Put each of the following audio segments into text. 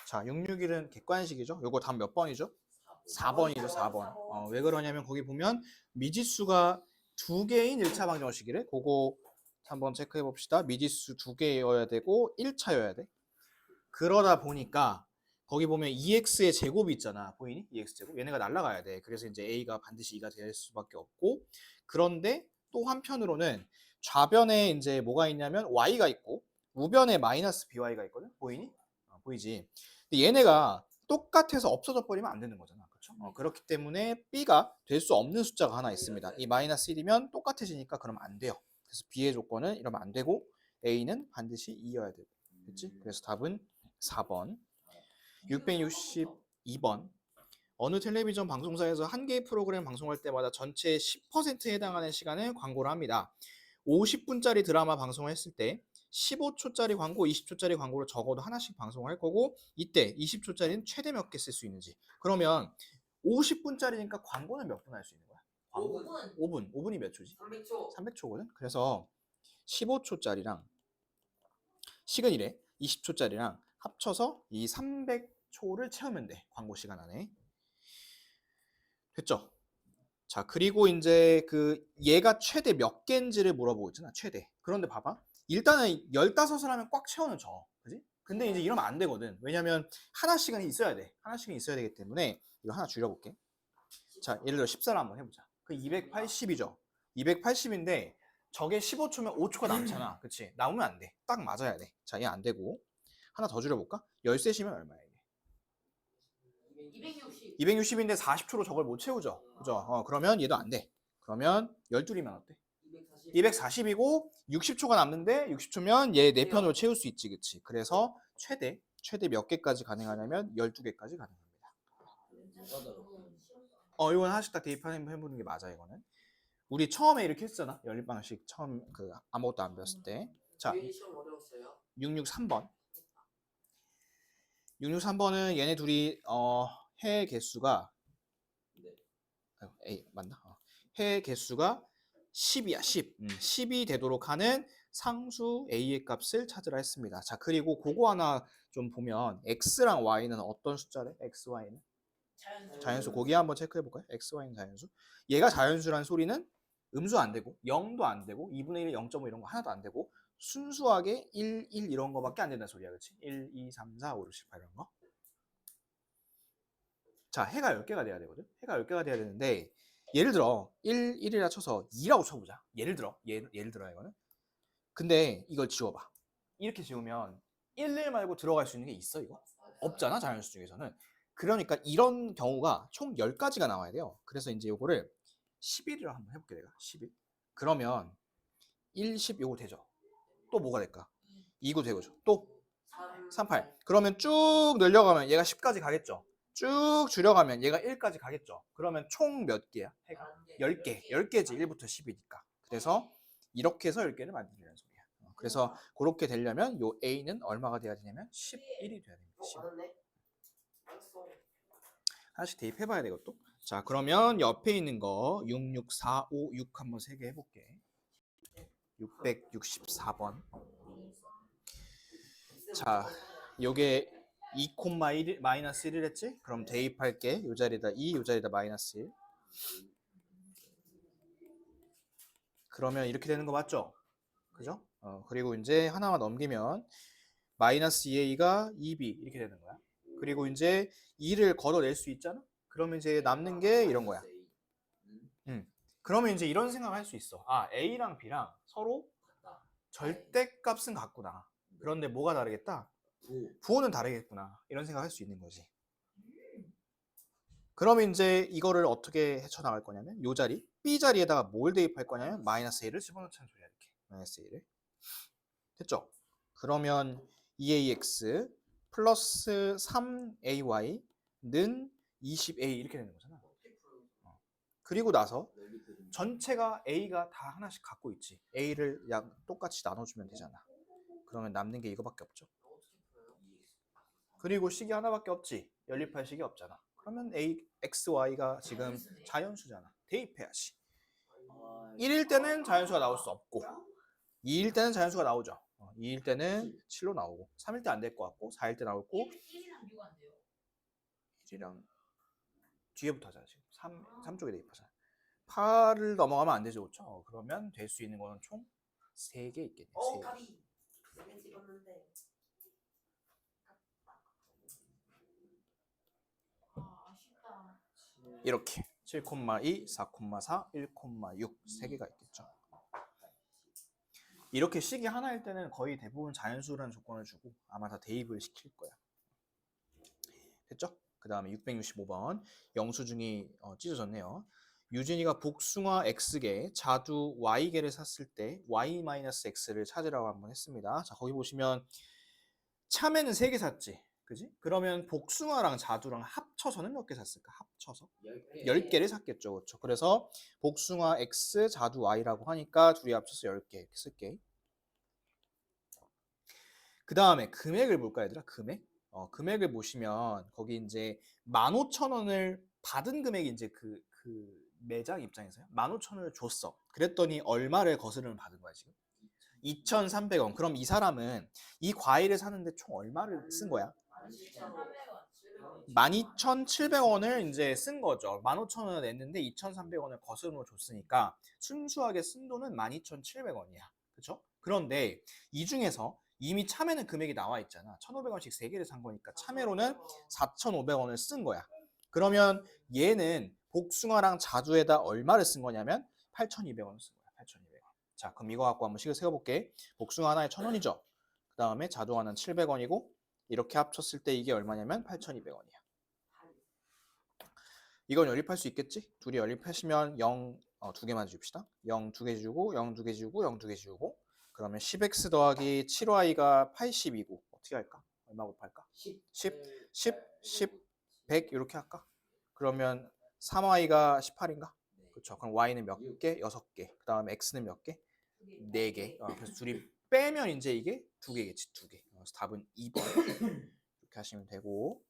자, 661은 객관식이죠. 요거 답 몇 번이죠? 4번이죠, 4번. 왜 그러냐면 거기 보면 미지수가 2개인 1차 방정식이래. 그거 한번 체크해 봅시다. 미지수 2개여야 되고 1차여야 돼. 그러다 보니까 거기 보면 2x의 제곱이 있잖아. 보이니? 2x 제곱. 얘네가 날라가야 돼. 그래서 이제 a가 반드시 2가 될 수밖에 없고, 그런데 또 한편으로는 좌변에 이제 뭐가 있냐면 y가 있고 우변에 마이너스 by가 있거든. 보이니? 보이지? 근데 얘네가 똑같아서 없어져 버리면 안 되는 거잖아. 그렇죠? 그렇기 때문에 b가 될 수 없는 숫자가 하나 있습니다. 이 마이너스 1이면 똑같아지니까 그러면 안 돼요. 그래서 b의 조건은 이러면 안 되고 a는 반드시 2여야 되고. 그렇지? 그래서 답은 4번. 662번. 어느 텔레비전 방송사에서 한 개의 프로그램 방송할 때마다 전체의 10%에 해당하는 시간을 광고를 합니다. 50분짜리 드라마 방송을 했을 때 15초짜리 광고, 20초짜리 광고를 적어도 하나씩 방송할 거고, 이때 20초짜리는 최대 몇 개 쓸 수 있는지. 그러면 50분짜리니까 광고는 몇 분 할 수 있는 거야? 5분. 5분. 5분이 몇 초지? 300초. 300초거든. 그래서 15초짜리랑 시간이래. 20초짜리랑 합쳐서 이 300초를 채우면 돼. 광고 시간 안에. 됐죠? 자, 그리고 이제 그 얘가 최대 몇 개인지를 물어보고 있잖아. 최대. 그런데 봐봐. 일단은 15을 하면 꽉 채워넣죠. 그지? 근데 이제 이러면 안 되거든. 왜냐면 하나씩은 있어야 돼. 하나씩은 있어야 되기 때문에 이거 하나 줄여볼게. 자, 예를 들어 14를 한번 해보자. 그 280이죠. 280인데 저게 15초면 5초가 남잖아. 그치? 남으면 안 돼. 딱 맞아야 돼. 자, 얘 안 되고. 하나 더 줄여볼까? 13시면 얼마야 이게? 260. 260인데 40초로 저걸 못 채우죠. 그죠? 그러면 얘도 안 돼. 그러면 12이면 어때? 240. 240이고 60초가 남는데 60초면 얘 4편으로 채울 수 있지. 그치? 그래서 최대 몇 개까지 가능하냐면 12개까지 가능합니다. 이건 하나씩 다 대입해보는 게 맞아. 이거는 우리 처음에 이렇게 했잖아. 연립방식 처음 그 아무것도 안 배웠을 때. 자, 시험 어려웠어요? 663번. 663번은 얘네 둘이 해 개수가 맞나? 해 개수가 10이야. 10. 10이 되도록 하는 상수 a의 값을 찾으라 했습니다. 자, 그리고 그거 하나 좀 보면 x랑 y는 어떤 숫자래? x, y는? 자연수. 거기 한번 체크해 볼까요? x, y는 자연수. 얘가 자연수란 소리는 음수 안 되고 0도 안 되고 2분의 1, 0.5 이런 거 하나도 안 되고 순수하게 1, 1 이런 거밖에 안 된다는 소리야. 그렇지? 1, 2, 3, 4, 5, 6, 7, 8 이런 거. 자, 해가 10개가 돼야 되거든. 해가 10개가 돼야 되는데 예를 들어 1, 1이라 쳐서 2라고 쳐보자. 예를 들어 이거는. 근데 이걸 지워봐. 이렇게 지우면 1, 1 말고 들어갈 수 있는 게 있어 이거? 없잖아, 자연수 중에서는. 그러니까 이런 경우가 총 10가지가 나와야 돼요. 그래서 이제 요거를 11이라 한번 해볼게 내가. 11. 그러면 1, 10 요거 되죠. 또 뭐가 될까? 2구 되고 또 3, 8. 그러면 쭉 늘려가면 얘가 10까지 가겠죠. 쭉 줄여가면 얘가 1까지 가겠죠. 그러면 총 몇 개야? 해가 10개. 10개지. 1부터 10이니까. 그래서 이렇게 해서 10개를 만들려는 소리야. 그래서 그렇게 되려면 요 A는 얼마가 돼야 되냐면 11이 돼야 됩니다. 11. 하나씩 대입해봐야 돼, 이것도. 자, 그러면 옆에 있는 거 6, 6, 4, 5, 6 한번 3개 해볼게. 664번. 자, 요게 2, 마이너스 1을 했지? 그럼 대입할게. 요 자리에다 2, 요 자리에다 마이너스 1. 그러면 이렇게 되는 거 맞죠? 그죠? 그리고 이제 하나만 넘기면 마이너스 2a가 2b 이렇게 되는 거야. 그리고 이제 2를 걷어낼 수 있잖아? 그러면 이제 남는 게 이런 거야. 그러면 이제 이런 생각을 할 수 있어. 아, a랑 b랑 서로 절대값은 같구나. 그런데 뭐가 다르겠다? 부호는 다르겠구나. 이런 생각을 할 수 있는 거지. 그러면 이제 이거를 어떻게 헤쳐나갈 거냐면 요 자리 B 자리에다가 뭘 대입할 거냐면 마이너스 1을 집어넣자는 소리야. 이렇게 마이너스 1을. 됐죠? 그러면 2ax 플러스 3ay는 20a 이렇게 되는 거잖아. 그리고 나서 전체가 a가 다 하나씩 갖고 있지. a를 똑같이 나눠주면 되잖아. 그러면 남는 게 이거밖에 없죠. 그리고 식이 하나밖에 없지. 연립할 식이 없잖아. 그러면 x, y가 지금 자연수잖아. 대입해야지. 1일 때는 자연수가 나올 수 없고 2일 때는 자연수가 나오죠. 2일 때는 7로 나오고 3일 때 안 될 것 같고 4일 때 나올 거고 7이랑 뒤에부터 하자. 지금 3쪽에 대입하자. 8을 넘어가면 안 되죠. 그렇죠? 그러면 될 수 있는 거는 총 3개 있겠네요. 어, 3개. 까비. 세개 찍었는데. 아, 아쉽다. 이렇게 7,2, 4,4, 1,6 3개가 있겠죠. 이렇게 식이 하나일 때는 거의 대부분 자연수라는 조건을 주고 아마 다 대입을 시킬 거야. 됐죠? 그 다음에 665번 영수증이 찢어졌네요. 유진이가 복숭아 X개, 자두 Y개를 샀을 때 Y-X를 찾으라고 한번 했습니다. 자, 거기 보시면 참외는 3개 샀지. 그지? 그러면 복숭아랑 자두랑 합쳐서는 몇 개 샀을까? 합쳐서 10개를 샀겠죠. 그렇죠? 그래서 복숭아 X, 자두 Y라고 하니까 둘이 합쳐서 10개 이렇게 쓸게. 그 다음에 금액을 볼까 얘들아? 금액? 금액을 보시면 거기 이제 15,000원을 받은 금액이 이제 그 매장 입장에서요. 15,000원을 줬어. 그랬더니 얼마를 거스름을 받은 거야 지금? 2,300원. 그럼 이 사람은 이 과일을 사는데 총 얼마를 쓴 거야? 12,700원을 이제 쓴 거죠. 15,000원을 냈는데 2,300원을 거스름으로 줬으니까 순수하게 쓴 돈은 12,700원이야. 그렇죠? 그런데 이 중에서 이미 참외는 금액이 나와 있잖아. 1,500원씩 3개를 산 거니까 참외로는 4,500원을 쓴 거야. 그러면 얘는 복숭아랑 자두에다 얼마를 쓴 거냐면 8,200원을 쓴 거야. 8,200원. 자, 그럼 이거 갖고 한번 식을 세워볼게. 복숭아 하나에 1,000원이죠. 그 다음에 자두 하나는 700원이고 이렇게 합쳤을 때 이게 얼마냐면 8,200원이야. 이건 연립할 수 있겠지? 둘이 연립하시면 0 2개만 지웁시다. 0 2개 지우고 0 2개 지우고 0 2개 지우고 그러면 10x 더하기 7y가 80이고 어떻게 할까? 얼마 곱할까? 10, 100 이렇게 할까? 그러면 3y가 18인가? 그렇죠. 그럼 y는 몇 개? 6개. 그 다음에 x는 몇 개? 4개. 그래서 둘이 빼면 이제 이게 2개겠지. 2개. 그래서 답은 2번. 이렇게 하시면 되고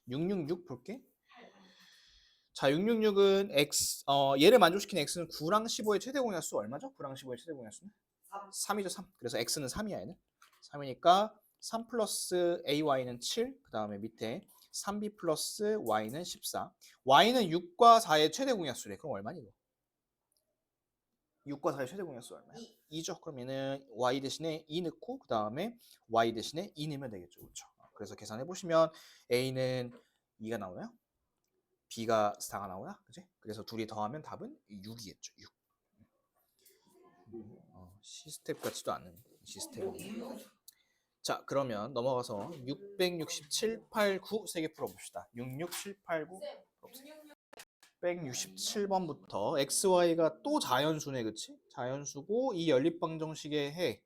666 볼게. 자, 666은 x 얘를 만족시키는 x는 9랑 15의 최대 공약수 얼마죠? 9랑 15의 최대 공약수는 3이죠. 3. 그래서 x는 3이야 얘는. 3이니까 3 플러스 ay는 7. 그 다음에 밑에 3b 플러스 y는 14. y는 6과 4의 최대 공약수래. 그럼 얼마니 이거? 6과 4의 최대 공약수 얼마야? 2죠. 그럼 얘는 y 대신에 2 넣고 그 다음에 y 대신에 2 넣으면 되겠죠. 그렇죠. 그래서 계산해 보시면 a는 2가 나오나요? b가 4가 나오나? 그지? 그래서 둘이 더하면 답은 6이겠죠. 6. 시스템 같지도 않은 시스템. 자, 그러면 넘어가서 667, 8, 9 세 개 풀어봅시다. 66, 7, 8, 9 167번부터 xy가 또 자연수네, 그치? 자연수고 이 연립방정식의 해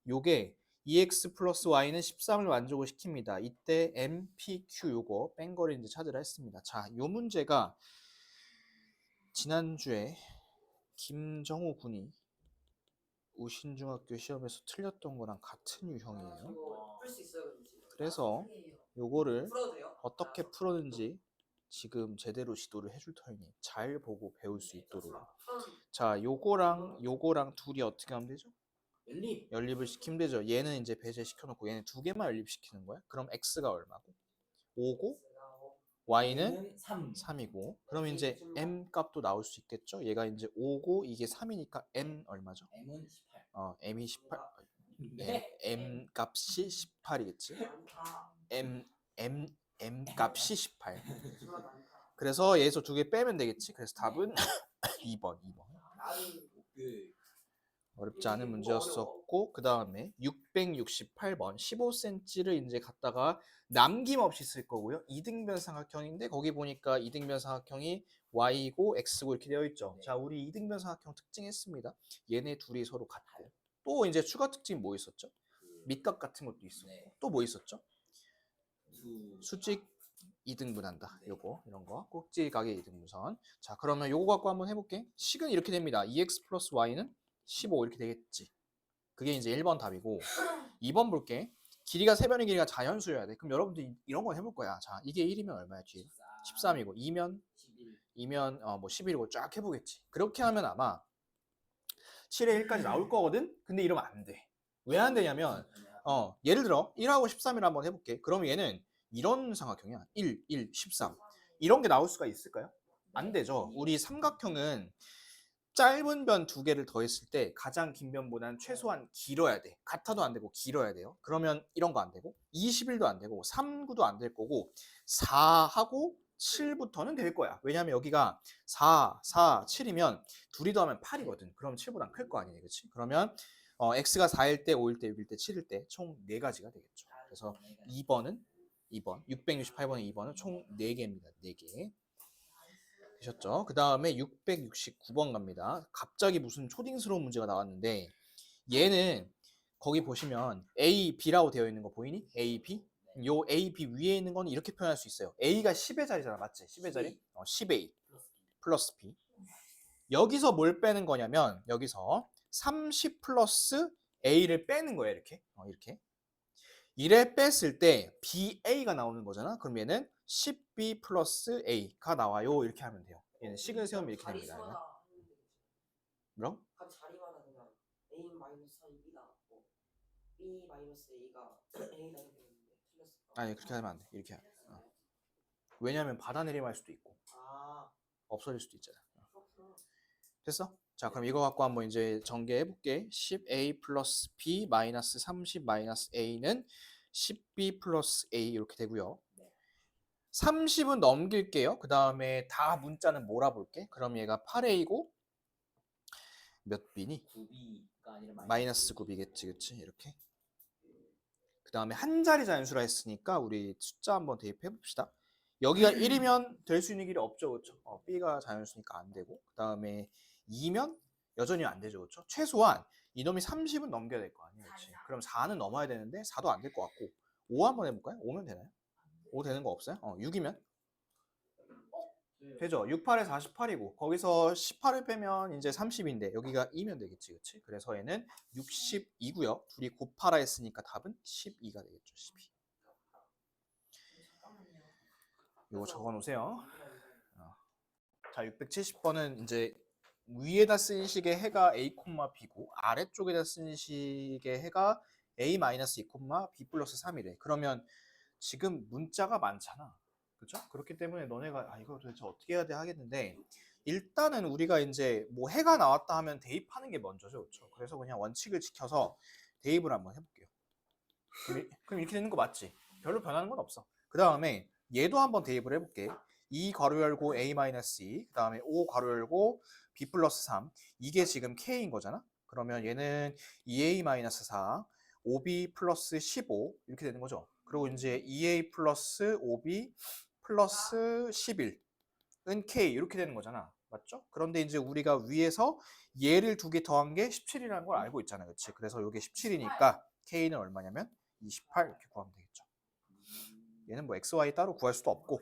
요게 2x 플러스 y는 13을 만족을 시킵니다. 이때 MPQ 요거 뺀거리 이제 찾으라 했습니다. 자, 요 문제가 지난주에 김정우 군이 우신중학교 시험에서 틀렸던 거랑 같은 유형이에요. 풀수 있어요, 근데 지금. 그래서 요거를 풀어도 돼요? 어떻게 풀었는지 지금 제대로 지도를 해줄 터이니 잘 보고 배울 수 있도록. 자, 요거랑 둘이 어떻게 하면 되죠? 연립을 시키면 되죠. 얘는 이제 배제시켜놓고 얘는 2개만 연립시키는 거야. 그럼 x가 얼마고? 5고 y는 3이고 그럼 이제 m 값도 나올 수 있겠죠. 얘가 이제 5고 이게 3이니까 m 얼마죠? m은 18. m이 18. m 값이 18이겠지. m 값이 18. 그래서 얘에서 2개 빼면 되겠지. 그래서 답은 2번. 어렵지 않은 문제였었고 그 다음에 668번 15cm를 이제 갖다가 남김없이 쓸 거고요. 이등변 삼각형인데 거기 보니까 이등변 삼각형이 y고 x고 이렇게 되어 있죠. 네. 자, 우리 이등변 삼각형 특징했습니다. 얘네 둘이 서로 같고 또 이제 추가 특징 뭐 있었죠? 밑값 같은 것도 있었고 네. 또 뭐 있었죠? 수직 이등분한다. 요거 이런 거 꼭지각의 이등분선. 자, 그러면 요거 갖고 한번 해볼게. 식은 이렇게 됩니다. 2x 플러스 y는 15 이렇게 되겠지. 그게 이제 1번 답이고 2번 볼게. 길이가 3변의 길이가 자연수여야 돼. 그럼 여러분들 이런 거 해볼 거야. 자, 이게 1이면 얼마야 뒤에? 13이고 2면 뭐 11이고 쫙 해보겠지. 그렇게 하면 아마 7에 1까지 나올 거거든? 근데 이러면 안 돼. 왜 안 되냐면 예를 들어 1하고 13을 한번 해볼게. 그럼 얘는 이런 삼각형이야. 1, 1, 13. 이런 게 나올 수가 있을까요? 안 되죠. 우리 삼각형은 짧은 변 두 개를 더했을 때 가장 긴 변보다는 최소한 길어야 돼. 같아도 안 되고 길어야 돼요. 그러면 이런 거 안 되고 21도 안 되고 39도 안 될 거고 4하고 7부터는 될 거야. 왜냐하면 여기가 4, 4, 7이면 둘이 더하면 8이거든. 그럼 7보다 클 거 아니에요. 그렇지? 그러면 x가 4일 때, 5일 때, 6일 때, 7일 때 총 4가지가 되겠죠. 그래서 2번은 2번, 668번의 2번은 총 4개입니다. 4개. 되셨죠? 그 다음에 669번 갑니다. 갑자기 무슨 초딩스러운 문제가 나왔는데 얘는 거기 보시면 A, B라고 되어 있는 거 보이니? A, B? 요 A, B 위에 있는 건 이렇게 표현할 수 있어요. A가 10의 자리잖아. 맞지? 10의 자리? 10A 플러스 B. 여기서 뭘 빼는 거냐면 여기서 30 플러스 A를 빼는 거예요. 이렇게. 이렇게. 이래 뺐을 때 BA가 나오는 거잖아. 그럼 얘는 10B 플러스 A가 나와요. 이렇게 하면 돼요. 얘는 식을 세우면 이렇게 됩니다. 얘는. 뭐라고? 각 자리마다 그냥 A 마이너스 2가 나왔고 B 마이너스 A가 A가 되는데 틀렸을까? 아니 그렇게 하면 안 돼. 이렇게 해. 왜냐하면 받아내림할 수도 있고 아 없어질 수도 있잖아. 그렇구나. 됐어? 자 그럼 이거 갖고 한번 이제 전개해 볼게. 10A 플러스 B 마이너스 30 마이너스 A는 10B 플러스 A 이렇게 되고요. 30은 넘길게요. 그 다음에 다 문자는 몰아볼게. 그럼 얘가 8A고 몇 B니? 9B가 아니라 마이너스 9B겠지. 그치? 이렇게. 그 다음에 한 자리 자연수라 했으니까 우리 숫자 한번 대입해 봅시다. 여기가 1이면 될 수 있는 길이 없죠. 그렇죠? B가 자연수니까 안 되고 그 다음에 2면 여전히 안 되죠. 그렇죠? 최소한 이놈이 30은 넘겨야 될 거 아니에요. 그렇지? 그럼 4는 넘어야 되는데 4도 안 될 것 같고 5 한번 해볼까요? 5면 되나요? 5 되는 거 없어요? 6이면? 되죠. 6, 8에 48이고 거기서 18을 빼면 이제 30인데 여기가 2면 되겠지. 그치? 그래서 얘는 62고요. 둘이 곱하라 했으니까 답은 12가 되겠죠. 12. 이거 적어 놓으세요. 자, 670번은 이제 위에다 쓴 식의 해가 A, B고 아래쪽에다 쓴 식의 해가 A-2, B 플러스 3이래. 그러면 지금 문자가 많잖아. 그렇죠? 그렇기 때문에 너네가 이거 도대체 어떻게 해야 돼 하겠는데 일단은 우리가 이제 뭐 해가 나왔다 하면 대입하는 게 먼저죠. 그렇죠? 그래서 그냥 원칙을 지켜서 대입을 한번 해볼게요. 그럼 이렇게 되는 거 맞지? 별로 변하는 건 없어. 그 다음에 얘도 한번 대입을 해볼게. 2 괄호 열고 A-2, 그 다음에 5 괄호 열고 B 플러스 3. 이게 지금 K인 거잖아? 그러면 얘는 2A-4, 5B 플러스 15 이렇게 되는 거죠. 그리고 이제 2A 플러스 5B 플러스 11은 K 이렇게 되는 거잖아. 맞죠? 그런데 이제 우리가 위에서 얘를 두 개 더한 게 17이라는 걸 알고 있잖아. 그렇지? 그래서 이게 17이니까 K는 얼마냐면 28 이렇게 구하면 되겠죠. 얘는 뭐 XY 따로 구할 수도 없고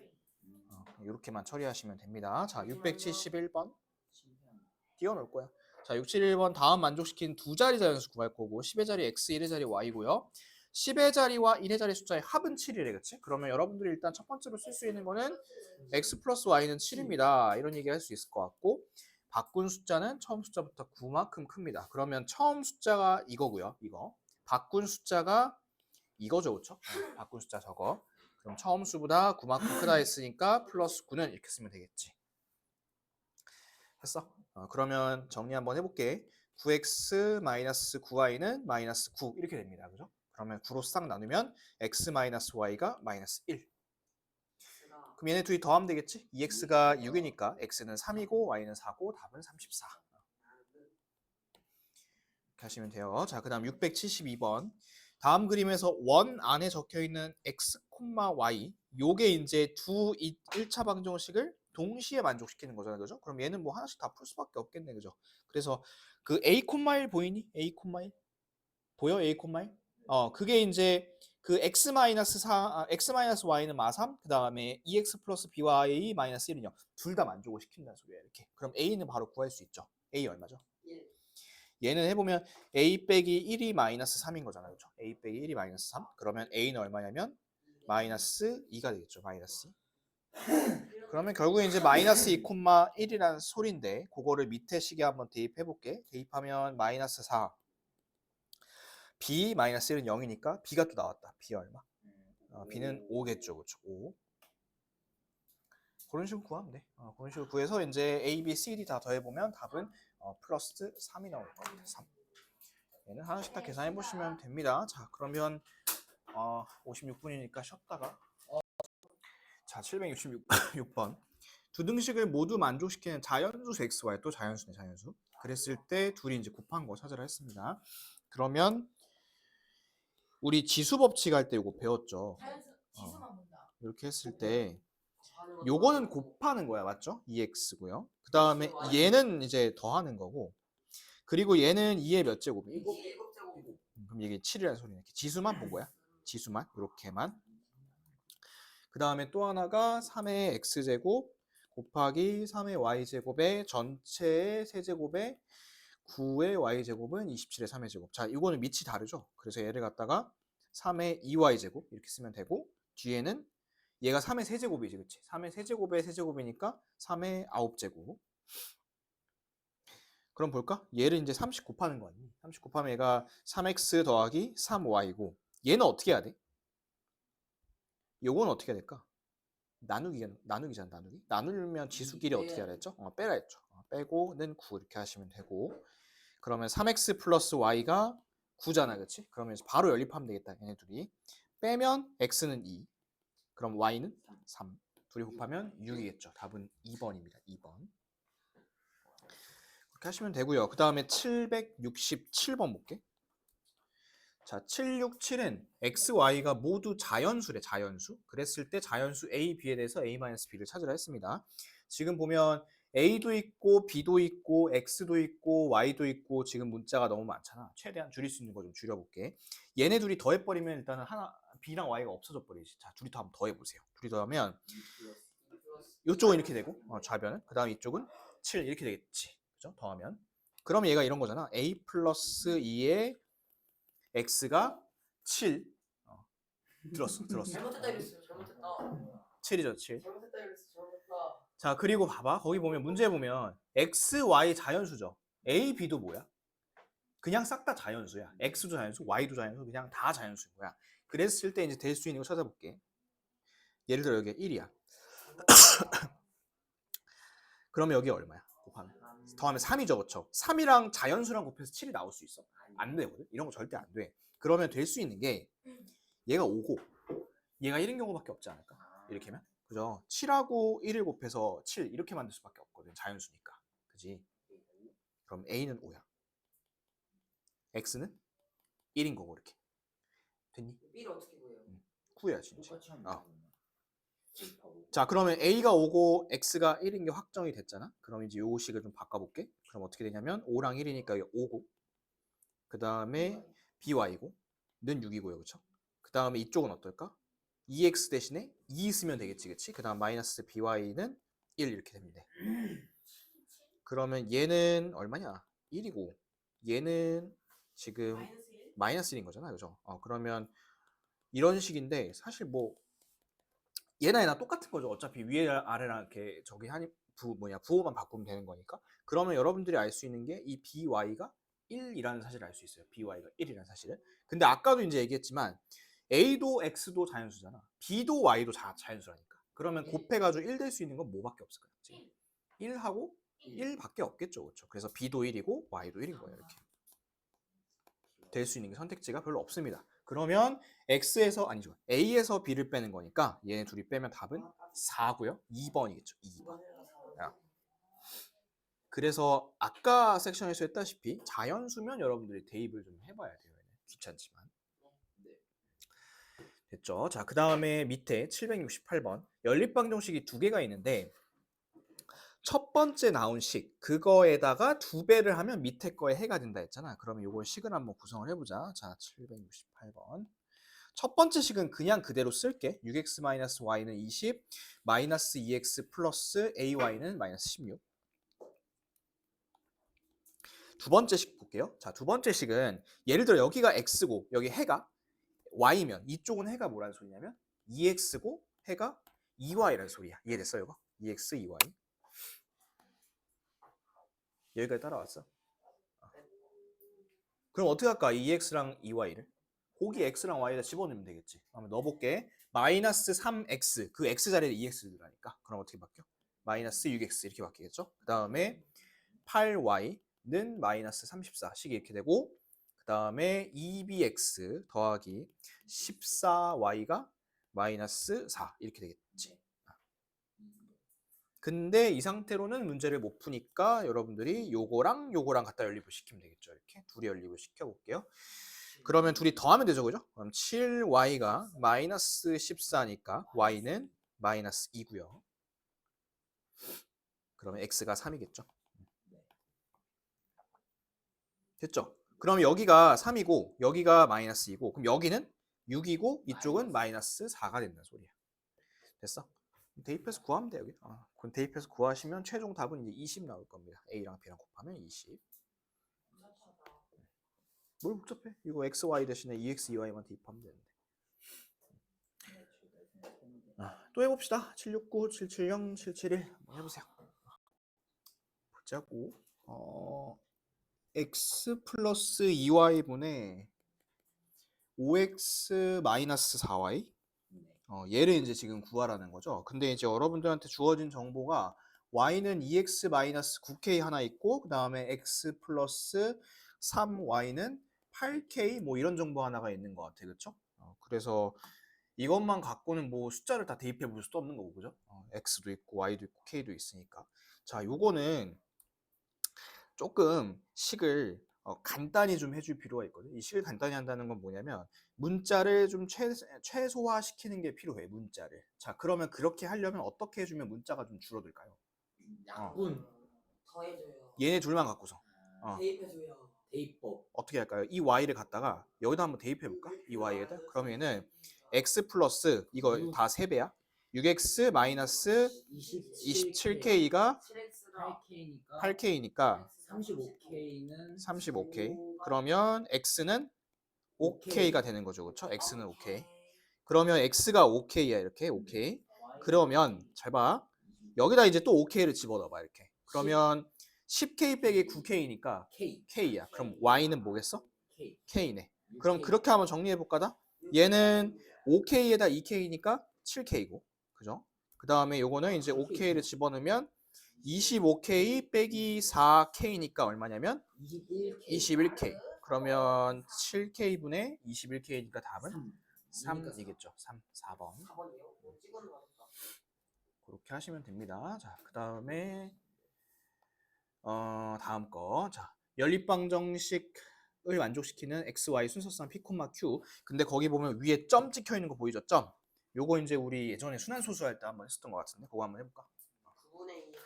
이렇게만 처리하시면 됩니다. 자, 671번 띄워놓을 거야. 자, 671번 다음 만족시킨 두 자리 자연수 구할 거고 10의 자리 X, 1의 자리 Y고요. 10의 자리와 1의 자리 숫자의 합은 7이래. 그치? 그러면 여러분들이 일단 첫 번째로 쓸 수 있는 거는 X 플러스 Y는 7입니다. 이런 얘기 할 수 있을 것 같고 바꾼 숫자는 처음 숫자부터 9만큼 큽니다. 그러면 처음 숫자가 이거고요. 이거. 바꾼 숫자가 이거죠. 그렇죠? 바꾼 숫자 저거. 그럼 처음 수보다 9만큼 크다 했으니까 플러스 9는 이렇게 쓰면 되겠지. 했어? 그러면 정리 한번 해볼게. 9x 마이너스 9y는 마이너스 9 이렇게 됩니다. 그죠? 그러면 9로 싹 나누면 x 마이너스 y가 마이너스 1. 그럼 얘네 둘이 더하면 되겠지? 2x가 6이니까 x는 3이고 y는 4고 답은 34. 이렇게 하시면 돼요. 자, 그 다음 672번. 다음 그림에서 원 안에 적혀있는 x, y 요게 이제 두 1차 방정식을 동시에 만족시키는 거잖아요. 그죠? 그럼 얘는 뭐 하나씩 다 풀 수밖에 없겠네. 그죠? 그래서 그 a, 1 보이니? a, 1 보여? a, 1? 그게 이제 그 x-y는 마3, 그 다음에 2x 플러스 by 마이너스 1은요. 둘 다 만족을 시킨다는 소리야. 이렇게. 그럼 a는 바로 구할 수 있죠. a 얼마죠? 1. 얘는 해보면 a 빼기 1이 마이너스 3인 거잖아요. 그렇죠? a 빼기 1이 마이너스 3. 그러면 a는 얼마냐면 마이너스 2가 되겠죠. 마이너스 2. 그러면 결국에 이제 마이너스 2, 1이라는 소리인데 그거를 밑에 식에 한번 대입해 볼게. 대입하면 마이너스 4. b 마이너스 1은 0이니까 b가 또 나왔다. b 얼마? b는 5겠죠. 그렇죠. 5. 그런 식으로 구하면 돼. 그런 식으로 구해서 이제 a, b, c, d 다 더해보면 답은 플러스 3이 나올 겁니다. 3. 얘는 하나씩 다 계산해 보시면 됩니다. 자, 그러면 56분이니까 쉬었다가 자, 766번. 두 등식을 모두 만족시키는 자연수 xy 또 자연수네, 자연수. 그랬을 때 둘이 이제 곱한 거 찾으라 했습니다. 그러면 우리 지수 법칙 할 때 이거 배웠죠. 자연수 지수만 본다. 이렇게 했을 때 요거는 곱하는 거야, 맞죠? 2x고요. 그 다음에 얘는 이제 더하는 거고, 그리고 얘는 2의 몇 제곱이야? 7제곱. 그럼 이게 7이라는 소리네. 지수만 본 거야. 지수만 이렇게만. 그 다음에 또 하나가 3의 x제곱 곱하기 3의 y제곱의 전체의 세제곱의 9의 y제곱은 27의 3의 제곱. 자, 이거는 밑이 다르죠. 그래서 얘를 갖다가 3의 2y제곱 이렇게 쓰면 되고, 뒤에는 얘가 3의 세제곱이지, 그치? 3의 세제곱의 세제곱이니까 3의 9제곱. 그럼 볼까? 얘를 이제 30 곱하는 거 아니니? 30 곱하면 얘가 3x 더하기 3y고, 얘는 어떻게 해야 돼? 요건 어떻게 해야 될까? 나누기잖아, 나누기. 나누면 지수끼리 어떻게 해야 했죠? 빼라 했죠. 빼고는 9 이렇게 하시면 되고, 그러면 3x 플러스 y가 9잖아, 그치? 그러면 바로 연립하면 되겠다, 얘네 둘이. 빼면 x는 2, 그럼 y는 3. 둘이 곱하면 6이겠죠. 답은 2번입니다. 2번. 그렇게 하시면 되고요. 그 다음에 767번 볼게. 자, 767은 x, y가 모두 자연수래, 자연수. 그랬을 때 자연수 a, b에 대해서 a-b를 찾으라 했습니다. 지금 보면 a도 있고 b도 있고 x도 있고 y도 있고 지금 문자가 너무 많잖아. 최대한 줄일 수 있는 거 좀 줄여볼게. 얘네 둘이 더해버리면 일단은 하나 b랑 y가 없어져 버리지. 자, 둘이 더 한번 더해보세요. 둘이 더하면 이쪽은 이렇게 되고 좌변은, 그 다음 이쪽은 7 이렇게 되겠지. 그죠? 더하면. 그럼 얘가 이런 거잖아. a 플러스 2의 x가 7. 들었어. 잘못했다 이랬어. 잘못했다. 7이죠, 7. 잘못했다 이랬어. 잘못했다. 자, 그리고 봐봐. 거기 보면 문제 보면 x, y 자연수죠. a, b도 뭐야? 그냥 싹 다 자연수야. x도 자연수, y도 자연수, 그냥 다 자연수인 거야. 그랬을 때 이제 될 수 있는 거 찾아볼게. 예를 들어 여기 1이야. 그러면 여기 얼마야? 곱하면. 더하면 3이죠, 그렇죠? 3이랑 자연수랑 곱해서 7이 나올 수 있어? 안 되거든. 이런 거 절대 안 돼. 그러면 될 수 있는 게 얘가 5고 얘가 1인 경우밖에 없지 않을까? 이렇게 하면? 그죠? 7하고 1을 곱해서 7 이렇게 만들 수밖에 없거든. 자연수니까. 그지? 그럼 a는 5야. x는 1인 거고 이렇게. 됐니? B를 어떻게 구해요? 9야 진짜. 자, 그러면 a가 5고 x가 1인 게 확정이 됐잖아. 그럼 이제 요 식을 좀 바꿔볼게. 그럼 어떻게 되냐면 5랑 1이니까 5고, 그 다음에 by고 는 6이고요, 그렇죠? 그 다음에 이쪽은 어떨까? 2x 대신에 2 쓰면 되겠지, 그치? 그 다음 마이너스 by는 1 이렇게 됩니다. 그러면 얘는 얼마냐? 1이고 얘는 지금 마이너스 1인 거잖아, 그죠? 그러면 이런 식인데 사실 뭐 얘나 얘나 똑같은 거죠. 어차피 위에 아래랑 이렇게 저기 부호만 바꾸면 되는 거니까. 그러면 여러분들이 알 수 있는 게 이 by가 1이라는 사실을 알 수 있어요. by가 1이라는 사실을. 근데 아까도 이제 얘기했지만 a도 x도 자연수잖아. b도 y도 자연수라니까. 그러면 곱해가지고 1 될 수 있는 건 뭐밖에 없을까요? 1하고 1밖에 없겠죠, 그렇죠? 그래서 b도 1이고 y도 1인 거예요, 이렇게. 될 수 있는 게 선택지가 별로 없습니다. 그러면 x에서 아니죠, a에서 b를 빼는 거니까 얘네 둘이 빼면 답은 4고요. 2번이겠죠. 2번. 그래서 아까 섹션에서 했다시피 자연수면 여러분들이 대입을 좀 해봐야 돼요. 귀찮지만. 됐죠? 자, 그 다음에 밑에 768번 연립방정식이 두 개가 있는데 첫 번째 나온 식 그거에다가 2배를 하면 밑에 거에 해가 된다 했잖아. 그러면 이걸 식을 한번 구성을 해보자. 자, 768번 첫 번째 식은 그냥 그대로 쓸게. 6x-y는 20 마이너스 2x 플러스 ay는 마이너스 16. 두 번째 식 볼게요. 자, 두 번째 식은 예를 들어 여기가 x고 여기 해가 y면 이쪽은 해가 뭐라는 소리냐면 2x고 해가 2y라는 소리야. 이해됐어요, 이거? 2x, 2y. 여기까지 따라왔어. 그럼 어떻게 할까? 2x랑 2y를 거기 x랑 y에다 집어넣으면 되겠지. 그러면 넣어볼게. 마이너스 3x 그 x 자리에 2x 들어가니까 그럼 어떻게 바뀌어? 마이너스 6x 이렇게 바뀌겠죠. 그 다음에 8y는 마이너스 34씩 이렇게 되고 그 다음에 2bx 더하기 14y가 마이너스 4 이렇게 되겠지. 근데 이 상태로는 문제를 못 푸니까 여러분들이 요거랑 요거랑 갖다 연립을 시키면 되겠죠. 이렇게 둘이 연립을 시켜볼게요. 그러면 둘이 더하면 되죠, 그죠? 그럼 7y가 마이너스 14니까 y는 마이너스 2고요. 그러면 x가 3이겠죠. 됐죠? 그럼 여기가 3이고 여기가 마이너스 2고 그럼 여기는 6이고 이쪽은 마이너스 4가 된다는 소리야. 됐어? 대입해서 구하면 돼 여기. 그럼 대입해서 구하시면 최종 답은 이제 20 나올 겁니다. A랑 B랑 곱하면 20. 뭘 복잡해? 이거 x, y 대신에 2x, 2y만 대입하면 되는데. 또 해봅시다. 769, 770, 771 한번 해보세요. 보자고. x 플러스 2y분의 5x 마이너스 4y 얘를 이제 지금 구하라는 거죠. 근데 이제 여러분들한테 주어진 정보가 y는 2x 마이너스 9k 하나 있고 그 다음에 x 플러스 3y는 8k 뭐 이런 정보 하나가 있는 것 같아, 그렇죠? 그래서 이것만 갖고는 뭐 숫자를 다 대입해 볼 수도 없는 거고, 그죠? x도 있고 y도 있고 k도 있으니까. 자, 요거는 조금 식을 간단히 좀 해줄 필요가 있거든. 이 식을 간단히 한다는 건 뭐냐면 문자를 좀 최소화 시키는 게 필요해. 문자를. 자, 그러면 그렇게 하려면 어떻게 해주면 문자가 좀 줄어들까요? 약분 더해줘요. 얘네 둘만 갖고서 대입해줘요. 대입법. 어떻게 할까요? 이 y를 갖다가 여기다 한번 대입해 볼까? 이 y에다. 그러면은 x 플러스 이거 다 3배야. 6x 마이너스 27k가 7x가 8k니까 35k는 35k. 그러면 x는 5k가 되는 거죠. 그렇죠? x는 5k. 그러면 x가 5k야. 이렇게 5k. 그러면 잘 봐. 여기다 이제 또 5k를 집어넣어 봐. 이렇게. 그러면 10k 빼기 9k니까 k야. 그럼 y는 뭐겠어? k네. 그럼 그렇게 한번 정리해 볼까다? 얘는 5k에다 2k니까 7k고. 그죠? 그다음에 요거는 이제 5k를 집어넣으면 25k 빼기 4k니까 얼마냐면 21k. 그러면 7k분의 21k니까 답은 3이겠죠. 3, 4번. 4번이요? 찍어는 맞았다. 그렇게 하시면 됩니다. 자, 그 다음에 다음 거. 자, 연립방정식을 만족시키는 x, y 순서상 p, q. 근데 거기 보면 위에 점 찍혀 있는 거 보이죠? 점. 요거 이제 우리 예전에 순환소수 할 때 한번 했었던 것 같은데 그거 한번 해볼까? 9분의 2x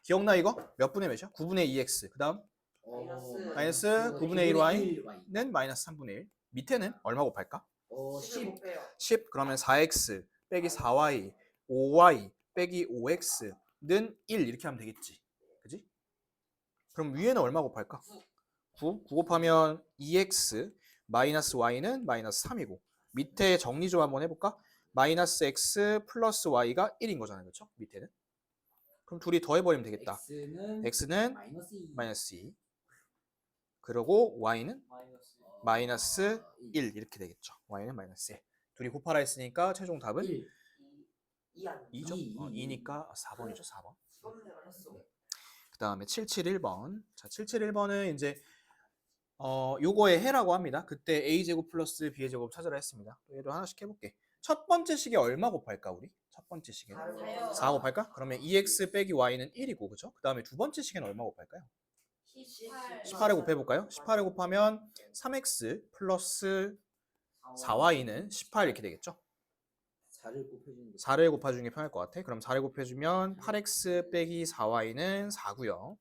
기억나 이거? 몇 분의 몇이야? 9분의 2x. 그 다음 마이너스 9분의 1y는 마이너스 3분의 1. 밑에는 얼마 곱할까? 10 곱해요. 10. 그러면 4x 빼기 4y 5y 빼기 5x는 1 이렇게 하면 되겠지. 그지? 그럼 위에는 얼마 곱할까? 9. 9 곱하면 2x 마이너스 y는 마이너스 3이고 밑에 정리 좀 한번 해볼까? 마이너스 x 플러스 y가 1인 거잖아요. 그렇죠? 밑에는. 그럼 둘이 더해버리면 되겠다. x는 마이너스 2. 그리고 y는 마이너스 1 이렇게 되겠죠. y는 마이너스 1. 둘이 곱하라 했으니까 최종 답은 2 아니야? 2죠. 2니까 4번이죠. 4번. 이건 내가 했어. 그 다음에 771번. 자, 771번은 이제 요거의 해라고 합니다. 그때 a제곱 플러스 b의 제곱 찾으라 했습니다. 얘도 하나씩 해볼게. 첫 번째 식에 얼마 곱할까 우리? 첫 번째 식에는 4 곱할까? 그러면 2x 빼기 y는 1이고 그죠? 그 다음에 두 번째 식에는 얼마 곱할까요? 18에 곱해볼까요? 18에 곱하면 3x 플러스 4y는 18 이렇게 되겠죠? 4를 곱해주는 게 편할 것 같아. 그럼 4를 곱해주면 8x 빼기 4y는 4고요.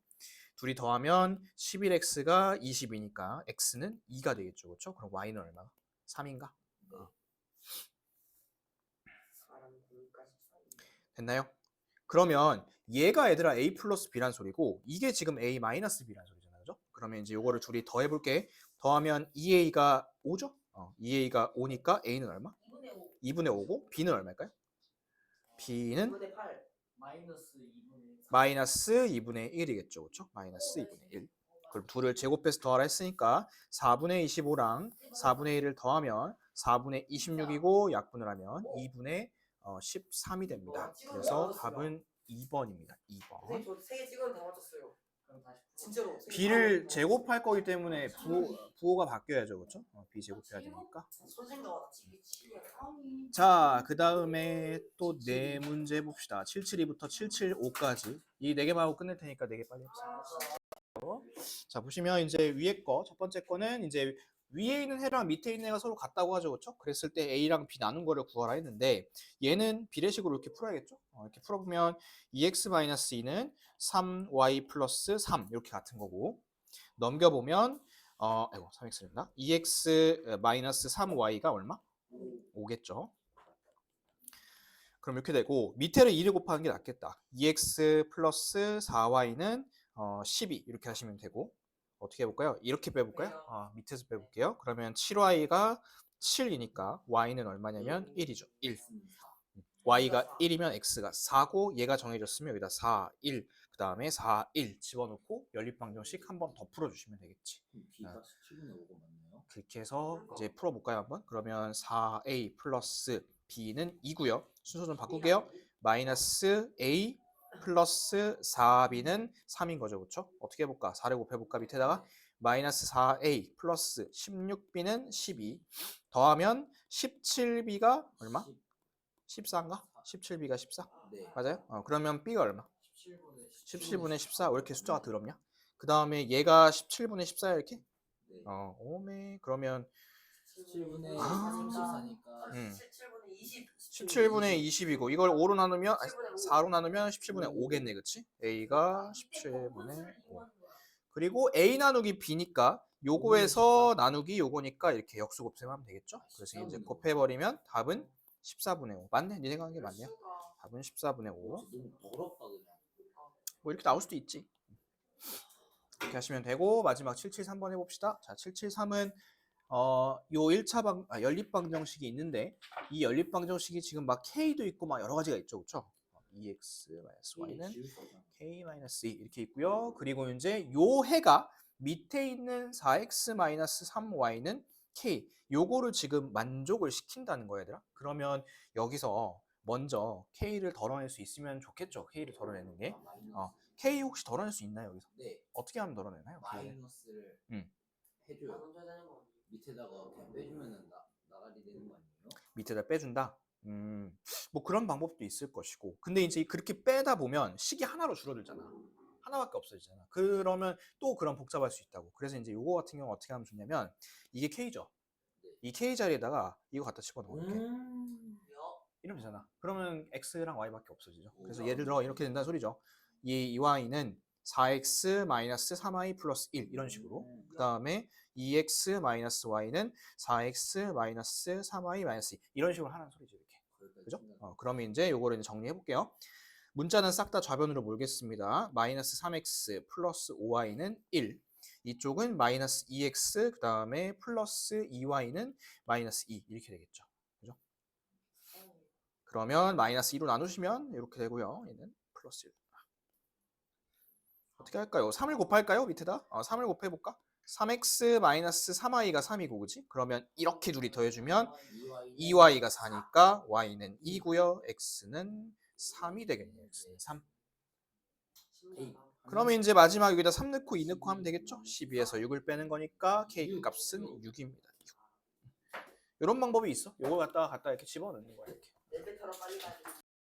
둘이 더하면 11x가 20이니까 x는 2가 되겠죠. 그렇죠? 그럼 y는 얼마? 3인가? 됐나요? 그러면 얘가 얘들아 a 플러스 b란 소리고 이게 지금 a 마이너스 b란 소리잖아요. 그죠? 그러면 이제 요거를 둘이 더해볼게. 더하면 2a가 5죠? 2a가 5니까 a는 얼마? 2분의 5고 b는 얼마일까요? b는 2분의 8. 마이너스 2분의 마이너스 2분의 1이겠죠. 그렇죠? 마이너스 2분의 1. 그럼 2를 제곱해서 더하라 했으니까 4분의 25랑 4분의 1을 더하면 4분의 26이고 약분을 하면 2분의 13이 됩니다. 그래서 답은 2번입니다. 2번. 선생님 저 3개 찍었는데 다 맞췄어요. 그럼 다시 진짜로. b를 제곱할 거기 때문에 부호가 바뀌어야죠. 그렇죠? b 제곱해야 되니까. 선생님과 찍기 치면 자, 그 다음에 또 네 문제 봅시다. 772부터 775까지. 이 네 개만 하고 끝낼 테니까 네 개 빨리 합시다. 자, 보시면 이제 위에 거, 첫 번째 거는 이제 위에 있는 해랑 밑에 있는 해가 서로 같다고 하죠. 그렇죠? 그랬을 때 A랑 B 나눈 거를 구하라 했는데 얘는 비례식으로 이렇게 풀어야겠죠? 이렇게 풀어보면 2x-2는 3y 플러스 3 이렇게 같은 거고 넘겨보면 3x입니다. 2x-3y가 얼마? 5겠죠? 그럼 이렇게 되고 밑에를 2를 곱하는 게 낫겠다. 2x 플러스 4y는 12 이렇게 하시면 되고 어떻게 해볼까요? 이렇게 빼볼까요? 밑에서 빼볼게요. 그러면 7y가 7이니까 y는 얼마냐면 1이죠. 1. y가 1이면 x가 4고 얘가 정해졌으면 여기다 4, 1, 그 다음에 4, 1 집어넣고 연립방정식 한 번 더 풀어주시면 되겠지. B가 17분의 5가 맞나요? 그렇게 해서 이제 풀어볼까요 한번? 그러면 4a 플러스 b는 2고요. 순서 좀 바꿀게요. 마이너스 a 플러스 4b는 3인 거죠. 그렇죠? 어떻게 해볼까? 4를 곱해볼까? 밑에다가 마이너스 4a 플러스 16b는 12 더하면 17b가 얼마? 14인가? 17b가 14? 네. 맞아요? 그러면 b가 얼마? 17분의 17분의 14. 왜 이렇게 숫자가 더럽냐? 그 다음에 얘가 17분의 14야 이렇게? 네. 오메 그러면 17분의 아. 34니까 17분의 20. 17분의 20이고 이걸 5로 나누면 4로 나누면 17분의 5겠네. 그치? A가 17분의 5 그리고 A 나누기 B니까 요거에서 나누기 요거니까 이렇게 역수 곱셈하면 되겠죠? 그래서 이제 곱해버리면 답은 14분의 5 맞네? 니네가 한 게 맞네요. 답은 14분의 5 너무 더럽다 그냥. 뭐 이렇게 나올 수도 있지. 이렇게 하시면 되고 마지막 773번 해봅시다. 자, 773은 요 1차 연립방정식이 있는데 이 연립방정식이 지금 막 K도 있고 막 여러 가지가 있죠. 그렇죠? 2x-y는 k-2 이렇게 있고요. 그리고 이제 요 해가 밑에 있는 4x-3y는 k 요거를 지금 만족을 시킨다는 거야, 얘들아. 그러면 여기서 먼저 k를 덜어낼 수 있으면 좋겠죠. k를 덜어내는 게. k 혹시 덜어낼 수 있나요, 여기서? 네. 어떻게 하면 덜어내나요? 마이너스를 해줘요. 밑에다가 그냥 빼주면은 나가리 되는 거 아니에요? 밑에다 빼준다. 뭐 그런 방법도 있을 것이고. 근데 이제 그렇게 빼다 보면 식이 하나로 줄어들잖아. 하나밖에 없어지잖아. 그러면 또 그런 복잡할 수 있다고. 그래서 이제 요거 같은 경우 어떻게 하면 좋냐면 이게 k죠. 이 k 자리에다가 이거 갖다 집어넣어 이렇게. 이러면 되잖아. 그러면 x랑 y밖에 없어지죠. 그래서 예를 들어 이렇게 된다는 소리죠. 이 y는 4x-3y 플러스 1 이런 식으로. 그 다음에 2x-y는 4x-3y-2 이런 식으로 하는 소리죠. 이렇게. 그죠? 그러면 이제 요거를 이제 정리해 볼게요. 문자는 싹 다 좌변으로 몰겠습니다. 마이너스 3x 플러스 5y는 1. 이쪽은 마이너스 2x 그 다음에 플러스 2y는 마이너스 2 이렇게 되겠죠. 그죠? 그러면 마이너스 2로 나누시면 이렇게 되고요. 얘는 플러스 1. 어떻게 할까요? 3을 곱할까요? 밑에다? 3을 곱해볼까? 3x-3y가 3이고 그지? 그러면 이렇게 둘이 더해주면 2y가 4니까 y는 2고요. x는 3이 되겠네요. x는 3. 그러면 이제 마지막 여기다 3 넣고 2 넣고 하면 되겠죠? 12에서 6을 빼는 거니까 k 값은 6입니다. 6. 이런 방법이 있어. 요걸 갖다 이렇게 집어넣는 거야. 이렇게. 내배처럼 빨리 가야 돼.